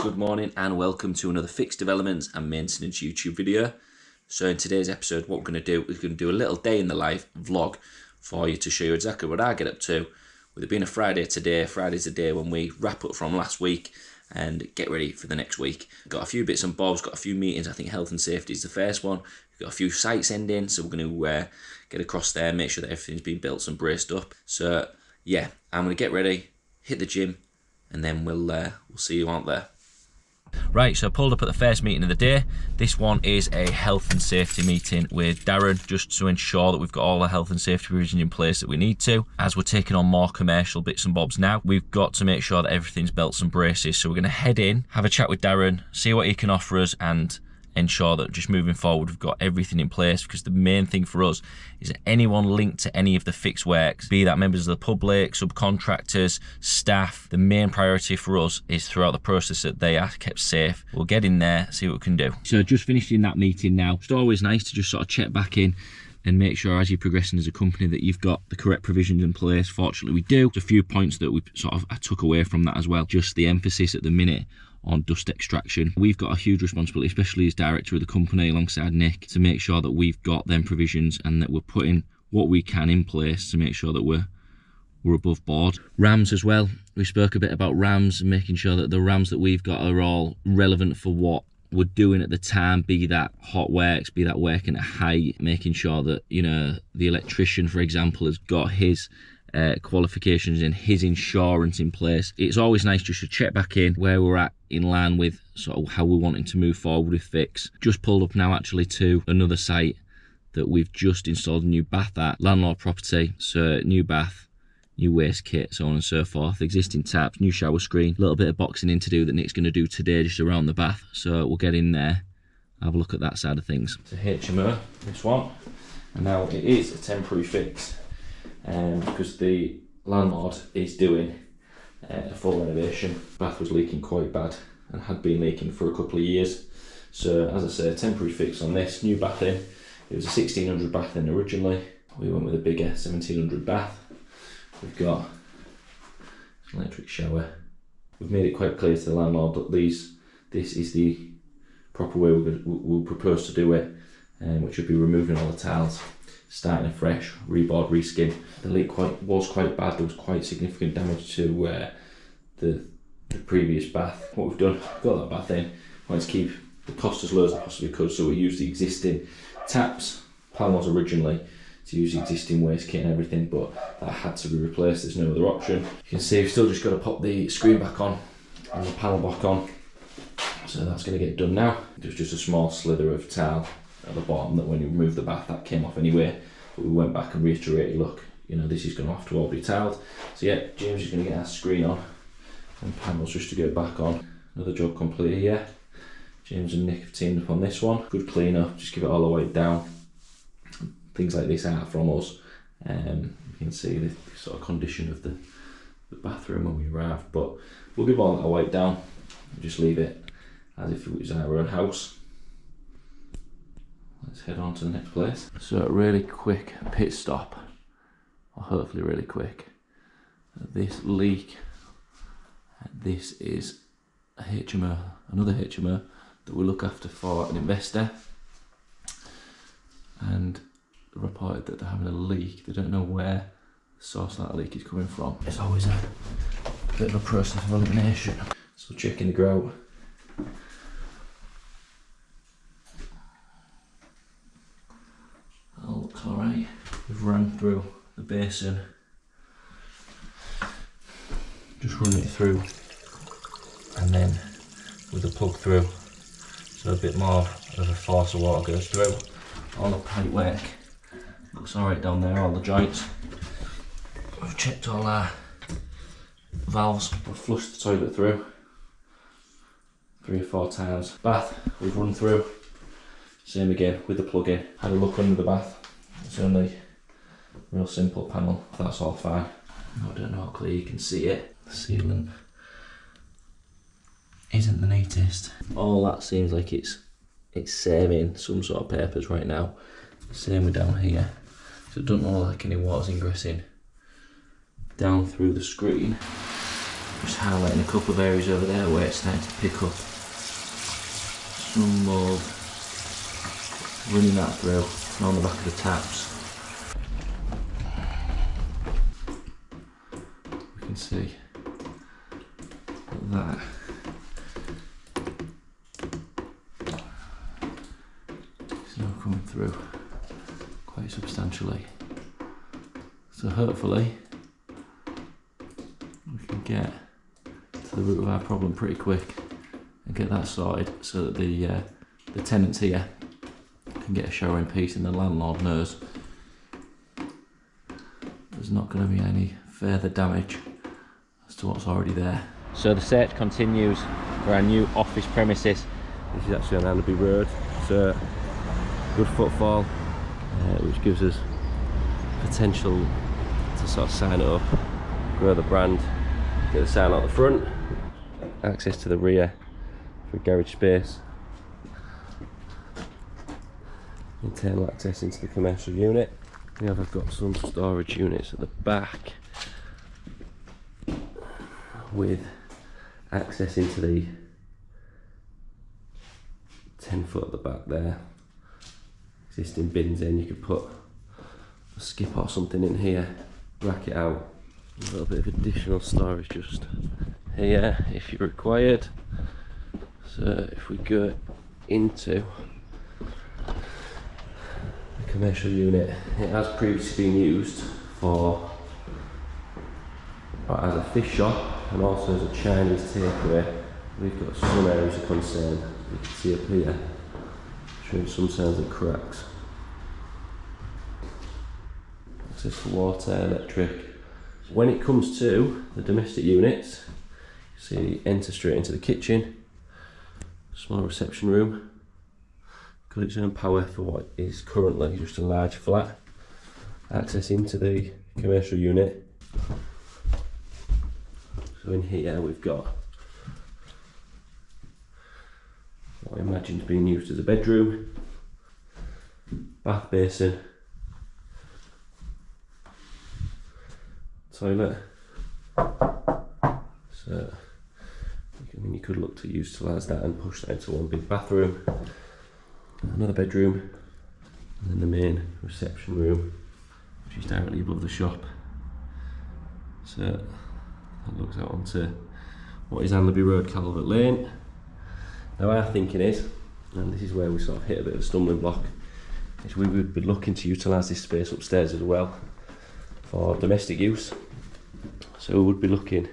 Good morning and welcome to another fixed developments and maintenance YouTube video. So in today's episode, what we're going to do is going to do a little day in the life vlog for you to show you exactly what I get up to. With it being a Friday today, Friday's the day when we wrap up from last week and get ready for the next week. Got a few bits and bobs, got a few meetings. I think health and safety is the first one. We've got a few sites ending, so we're going to get across there, make sure that everything's been built and braced up. So yeah, I'm going to get ready, hit the gym, and then we'll see you out there. Right, so I pulled up at the first meeting of the day. This one is a health and safety meeting with Darren, just to ensure that we've got all the health and safety provision in place that we need to. As we're taking on more commercial bits and bobs now, we've got to make sure that everything's belts and braces. So we're going to head in, have a chat with Darren, see what he can offer us, and ensure that just moving forward we've got everything in place, because the main thing for us is that anyone linked to any of the fixed works, be that members of the public, subcontractors, staff, the main priority for us is throughout the process that they are kept safe. We'll get in there, see what we can do. So just finishing that meeting now. It's always nice to just sort of check back in and make sure as you're progressing as a company that you've got the correct provisions in place. Fortunately we do. There's a few points that I took away from that as well. Just the emphasis at the minute on dust extraction. We've got a huge responsibility, especially as director of the company alongside Nick, to make sure that we've got them provisions and that we're putting what we can in place to make sure that we're above board. RAMs as well. We spoke a bit about RAMs and making sure that the RAMs that we've got are all relevant for what we're doing at the time, be that hot works, be that working at height, making sure that, you know, the electrician, for example, has got his qualifications and his insurance in place. It's always nice just to check back in where we're at in line with sort of how we're wanting to move forward with fix. Just pulled up now actually to another site that we've just installed a new bath at, landlord property. So new bath, new waste kit, so on and so forth, existing taps, new shower screen, a little bit of boxing in to do that Nick's going to do today just around the bath. So we'll get in there, have a look at that side of things. It's a HMO, this one, and now it is a temporary fix because the landlord is doing a full renovation. Bath was leaking quite bad and had been leaking for a couple of years. So as I say, a temporary fix on this, new bath in. It was a 1600 bath in originally. We went with a bigger 1700 bath. We've got an electric shower. We've made it quite clear to the landlord that this is the proper way we'll propose to do it, which would be removing all the tiles, starting afresh, reboard, reskin. The leak was quite bad. There was quite significant damage to the previous bath. What we've done, we've got that bath in. Wanted to keep the cost as low as I possibly could, so we used the existing taps. Plan was originally to use the existing waste kit and everything, but that had to be replaced. There's no other option. You can see we've still just got to pop the screen back on and the panel back on. So that's going to get done now. There's just a small slither of tile at the bottom that when you remove the bath that came off anyway, but we went back and reiterated, look, you know, this is going to have to all be tiled. So yeah, James is going to get our screen on and panels just to go back on. Another job completed here. James and Nick have teamed up on this one. Good clean up, just give it all the way down. Things like this are from us. You can see the sort of condition of the bathroom when we arrived, but we'll give all that a wipe down and just leave it as if it was our own house. Let's head on to the next place. So a really quick pit stop, or hopefully really quick. This leak, this is a HMO, another HMO that we look after for an investor, and reported that they're having a leak. They don't know where the source of that leak is coming from. It's always a bit of a process of elimination. So checking the grout. All looks alright. We've run through the basin. Just run it through and then with the plug through, so a bit more of a force of water goes through. All the pipe work looks alright down there, all the joints. We've checked all our valves. We've flushed the toilet through 3 or 4 times. Bath we've run through, same again with the plug in. Had a look under the bath. It's only a real simple panel, that's all fine. I don't know how clear you can see it. The sealant isn't the neatest. All that seems like it's saving some sort of papers right now. Same with down here. So it doesn't look like any water's ingressing down through the screen. Just highlighting a couple of areas over there where it's starting to pick up some mould, running that through and on the back of the taps. We can see that it's now coming through quite substantially. So hopefully we can get to the root of our problem pretty quick and get that sorted so that the tenants here can get a shower in peace and the landlord knows there's not going to be any further damage as to what's already there. So the search continues for our new office premises. This is actually on Allaby Road. It's a good footfall, which gives us potential to sort of sign it up, grow the brand, get the sign out the front, access to the rear for garage space, internal access into the commercial unit. We have got some storage units at the back with access into the 10 foot at the back there. Existing bins in, you could put a skip or something in here, rack it out. A little bit of additional storage just here if you required. So if we go into the commercial unit, it has previously been used for as a fish shop and also as a Chinese takeaway. We've got some areas of concern, you can see up here, showing some signs of cracks. Access to water, electric. When it comes to the domestic units, you see enter straight into the kitchen, small reception room, got its own power for what is currently just a large flat, access into the commercial unit. So in here we've got what I imagined being used as a bedroom, bath basin, toilet. So you could look to utilise that and push that into one big bathroom, another bedroom, and then the main reception room, which is directly above the shop. So that looks out onto what is Allaby Road, Calvert Lane. Now our thinking is, and this is where we sort of hit a bit of a stumbling block, is we would be looking to utilise this space upstairs as well for domestic use. So we would be looking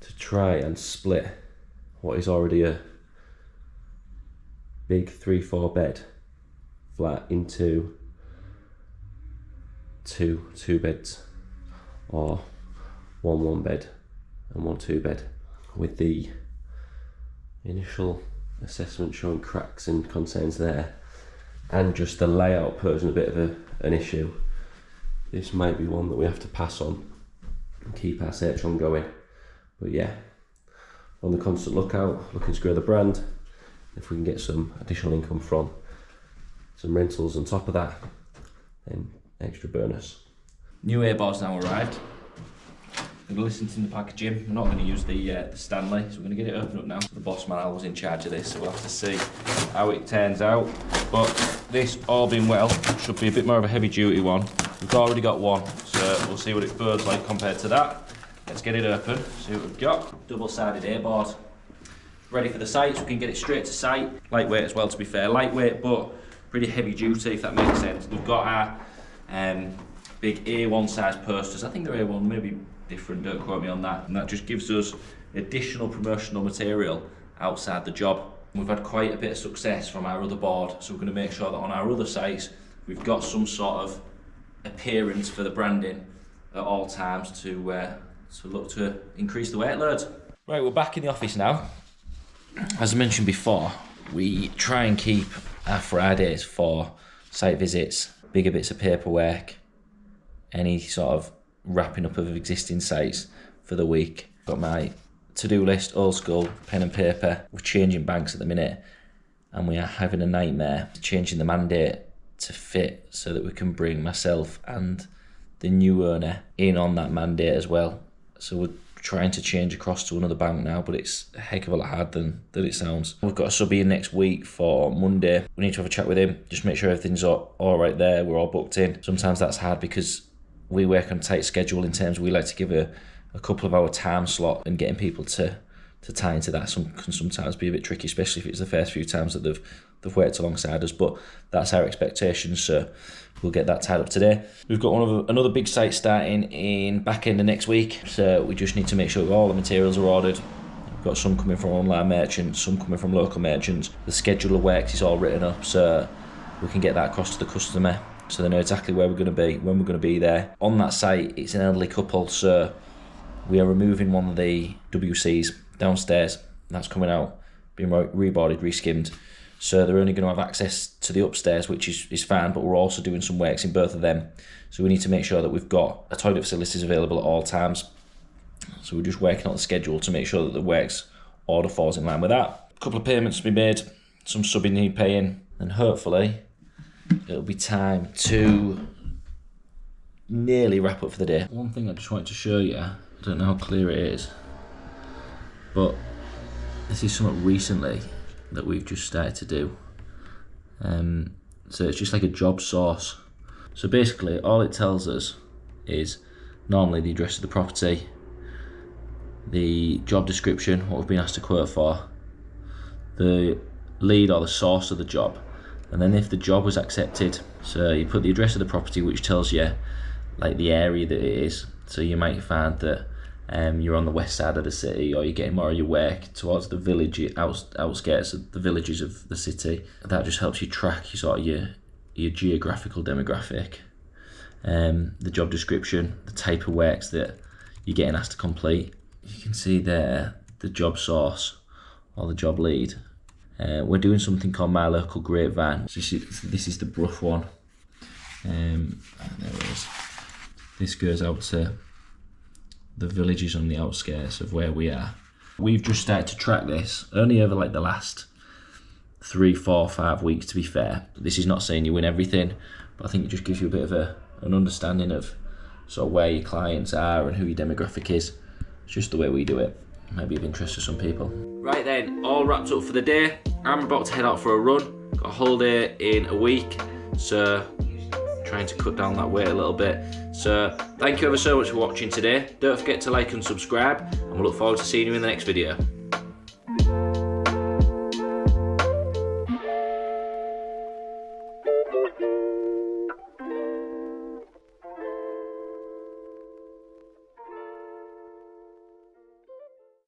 to try and split what is already a big 3-4 bed flat into two beds, or one bed and 1 2 bed, with the initial assessment showing cracks and concerns there, and just the layout posing a bit of an issue. This might be one that we have to pass on and keep our search ongoing. But yeah, on the constant lookout, looking to grow the brand. If we can get some additional income from some rentals on top of that, then extra bonus. New airboards now arrived. I'm going to listen to the packaging. We're not going to use the Stanley, so we're going to get it opened up now. The boss man Al was in charge of this, so we'll have to see how it turns out. But this, all being well, should be a bit more of a heavy duty one. We've already got one, so we'll see what it burns like compared to that. Let's get it open, see what we've got. Double-sided airboard. Ready for the site, so we can get it straight to site. Lightweight as well, to be fair. Lightweight, but pretty heavy duty, if that makes sense. We've got our big A1 size posters. I think they're A1, maybe different, don't quote me on that. And that just gives us additional promotional material outside the job. We've had quite a bit of success from our other board, so we're going to make sure that on our other sites we've got some sort of appearance for the branding at all times to look to increase the workload. Right, we're back in the office now. As I mentioned before, we try and keep our Fridays for site visits, bigger bits of paperwork, any sort of wrapping up of existing sites for the week. Got my to-do list, old school, pen and paper. We're changing banks at the minute, and we are having a nightmare changing the mandate to fit so that we can bring myself and the new owner in on that mandate as well. So we're trying to change across to another bank now, but it's a heck of a lot harder than it sounds. We've got a subby in next week for Monday. We need to have a chat with him, just make sure everything's all right there, we're all booked in. Sometimes that's hard because we work on a tight schedule in terms of we like to give a couple of hour time slot, and getting people to tie into that can sometimes be a bit tricky, especially if it's the first few times that they've worked alongside us, but that's our expectations, so we'll get that tied up today. We've got another big site starting in back end of next week, so we just need to make sure all the materials are ordered. We've got some coming from online merchants, some coming from local merchants. The schedule of works is all written up, so we can get that across to the customer so they know exactly where we're going to be, when we're going to be there. On that site, it's an elderly couple, so we are removing one of the WCs downstairs. That's coming out, being reboarded, reskimmed. So they're only going to have access to the upstairs, which is fine, but we're also doing some works in both of them. So we need to make sure that we've got a toilet facilities available at all times. So we're just working on the schedule to make sure that the works order falls in line with that. A couple of payments to be made, some subbing need paying, and hopefully it'll be time to nearly wrap up for the day. One thing I just wanted to show you, I don't know how clear it is, but this is something recently that we've just started to do. So it's just like a job source. So basically all it tells us is normally the address of the property, the job description, what we've been asked to quote for, the lead or the source of the job, and then if the job was accepted. So you put the address of the property, which tells you like the area that it is. So you might find that you're on the west side of the city, or you're getting more of your work towards the village outskirts of the villages of the city. That just helps you track your geographical demographic. The job description, the type of works that you're getting asked to complete. You can see there the job source or the job lead. We're doing something called My Local Grapevine. So this is the Brough one. There it is. This goes out to the villages on the outskirts of where we are. We've just started to track this only over like the last 3, 4, 5 weeks, to be fair. This is not saying you win everything, but I think it just gives you a bit of an understanding of sort of where your clients are and who your demographic is. It's just the way we do it. It might be of interest to some people. Right then, all wrapped up for the day. I'm about to head out for a run. Got a holiday in a week, so trying to cut down that weight a little bit. So thank you ever so much for watching today. Don't forget to like and subscribe, and we'll look forward to seeing you in the next video.